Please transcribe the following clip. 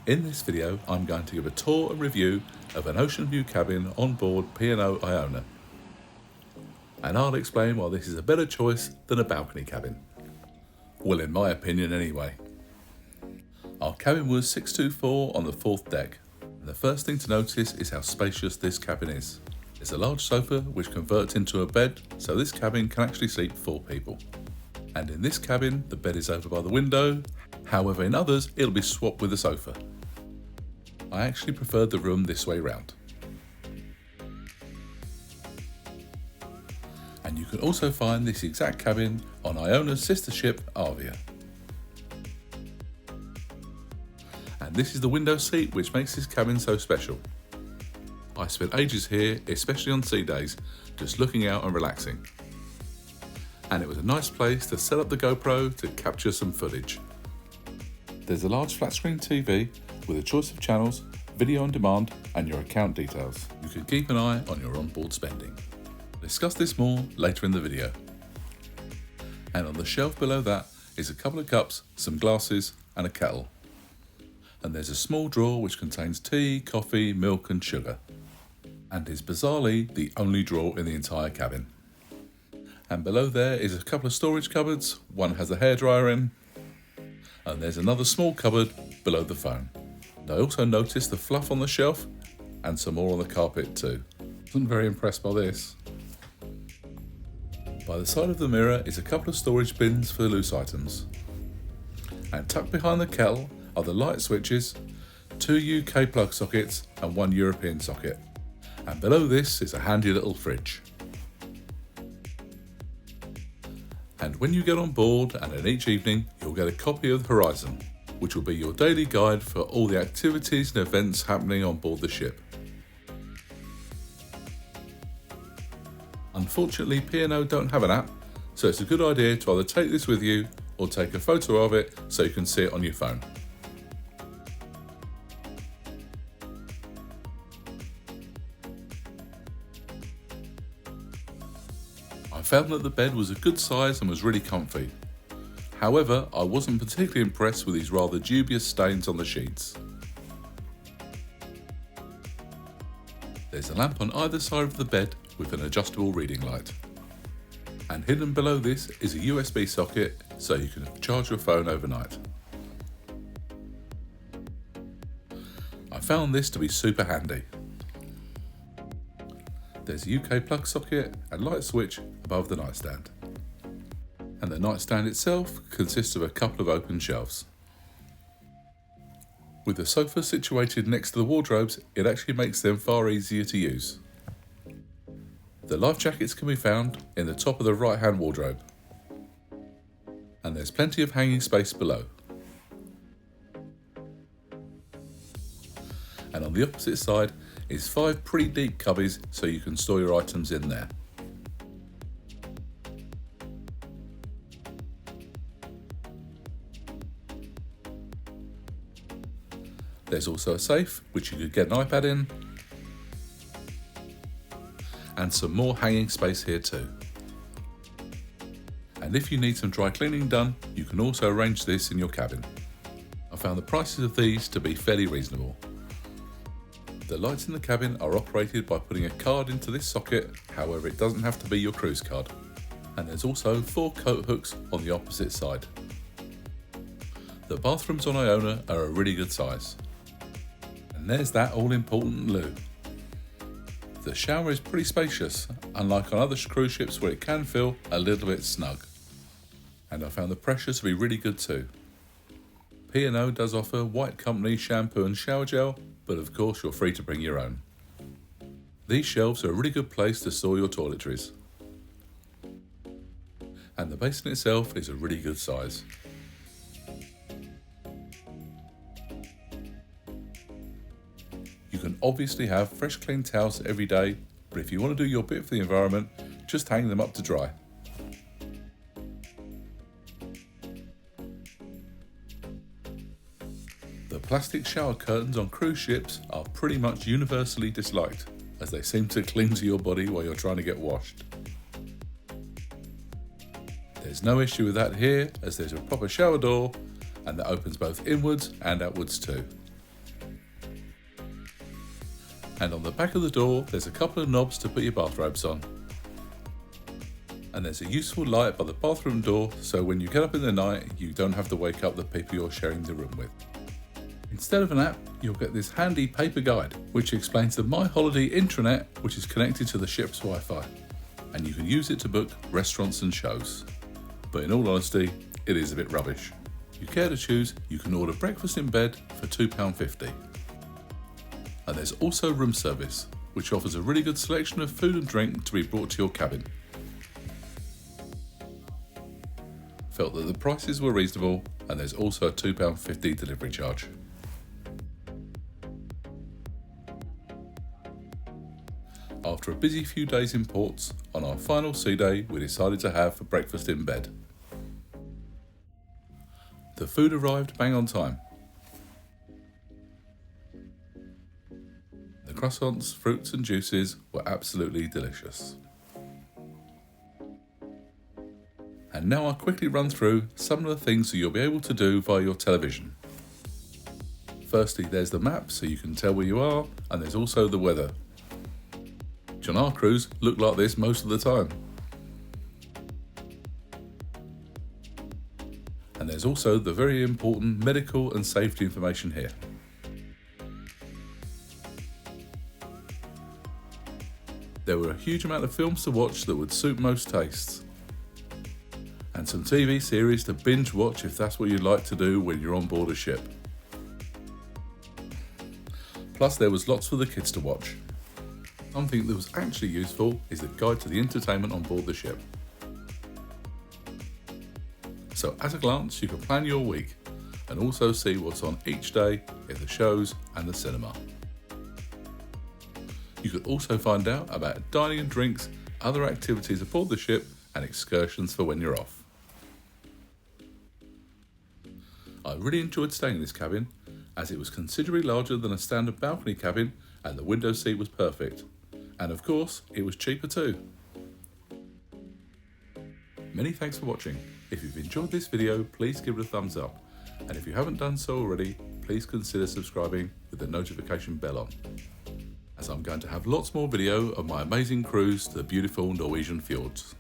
In this video, I'm going to give a tour and review of an ocean view cabin on board P&O Iona. And I'll explain why this is a better choice than a balcony cabin. Well, in my opinion anyway. Our cabin was 624 on the 4th deck. And the first thing to notice is how spacious this cabin is. It's a large sofa which converts into a bed, so this cabin can actually seat 4 people. And in this cabin, the bed is over by the window. However, in others, it'll be swapped with the sofa. I actually preferred the room this way round. And you can also find this exact cabin on Iona's sister ship, Avia. And this is the window seat which makes this cabin so special. I spent ages here, especially on sea days, just looking out and relaxing. And it was a nice place to set up the GoPro to capture some footage. There's a large flat screen TV with a choice of channels, video on demand and your account details. You can keep an eye on your onboard spending. We'll discuss this more later in the video. And on the shelf below that is a couple of cups, some glasses and a kettle. And there's a small drawer which contains tea, coffee, milk and sugar. And is bizarrely the only drawer in the entire cabin. And below there is a couple of storage cupboards, one has a hairdryer in, and there's another small cupboard below the phone. And I also noticed the fluff on the shelf and some more on the carpet too. Wasn't very impressed by this. By the side of the mirror is a couple of storage bins for loose items. And tucked behind the kettle are the light switches, 2 UK plug sockets and 1 European socket. And below this is a handy little fridge. And when you get on board and in each evening, you'll get a copy of the Horizon, which will be your daily guide for all the activities and events happening on board the ship. Unfortunately, P&O don't have an app, so it's a good idea to either take this with you or take a photo of it so you can see it on your phone. I found that the bed was a good size and was really comfy. However, I wasn't particularly impressed with these rather dubious stains on the sheets. There's a lamp on either side of the bed with an adjustable reading light. And hidden below this is a USB socket so you can charge your phone overnight. I found this to be super handy. There's a UK plug socket and light switch above the nightstand. And the nightstand itself consists of a couple of open shelves. With the sofa situated next to the wardrobes, it actually makes them far easier to use. The life jackets can be found in the top of the right hand wardrobe. And there's plenty of hanging space below. And on the opposite side is 5 pretty deep cubbies so you can store your items in there. There's also a safe which you could get an iPad in, and some more hanging space here too. And if you need some dry cleaning done, you can also arrange this in your cabin. I found the prices of these to be fairly reasonable. The lights in the cabin are operated by putting a card into this socket, however it doesn't have to be your cruise card. And there's also 4 coat hooks on the opposite side. The bathrooms on Iona are a really good size. And there's that all-important loo. The shower is pretty spacious, unlike on other cruise ships where it can feel a little bit snug. And I found the pressure to be really good too. P&O does offer White Company shampoo and shower gel, but of course you're free to bring your own. These shelves are a really good place to store your toiletries. And the basin itself is a really good size. You can obviously have fresh clean towels every day, but if you want to do your bit for the environment, just hang them up to dry. The plastic shower curtains on cruise ships are pretty much universally disliked, as they seem to cling to your body while you're trying to get washed. There's no issue with that here, as there's a proper shower door and that opens both inwards and outwards too. And on the back of the door there's a couple of knobs to put your bathrobes on. And there's a useful light by the bathroom door, so when you get up in the night you don't have to wake up the people you're sharing the room with. Instead of an app, you'll get this handy paper guide which explains the My Holiday intranet, which is connected to the ship's Wi-Fi, and you can use it to book restaurants and shows. But in all honesty, it is a bit rubbish. If you care to choose, you can order breakfast in bed for £2.50. And there's also room service, which offers a really good selection of food and drink to be brought to your cabin. Felt that the prices were reasonable, and there's also a £2.50 delivery charge. After a busy few days in ports, on our final sea day we decided to have for breakfast in bed. The food arrived bang on time. The croissants, fruits and juices were absolutely delicious. And now I'll quickly run through some of the things that you'll be able to do via your television. Firstly, there's the map so you can tell where you are, and there's also the weather, which on our cruise looked like this most of the time. And there's also the very important medical and safety information here. There were a huge amount of films to watch that would suit most tastes, and some TV series to binge watch if that's what you'd like to do when you're on board a ship. Plus there was lots for the kids to watch. Something that was actually useful is the guide to the entertainment on board the ship. So at a glance you can plan your week and also see what's on each day in the shows and the cinema. You could also find out about dining and drinks, other activities aboard the ship and excursions for when you're off. I really enjoyed staying in this cabin as it was considerably larger than a standard balcony cabin and the window seat was perfect. And of course, it was cheaper too. Many thanks for watching. If you've enjoyed this video, please give it a thumbs up. And if you haven't done so already, please consider subscribing with the notification bell on, as I'm going to have lots more video of my amazing cruise to the beautiful Norwegian fjords.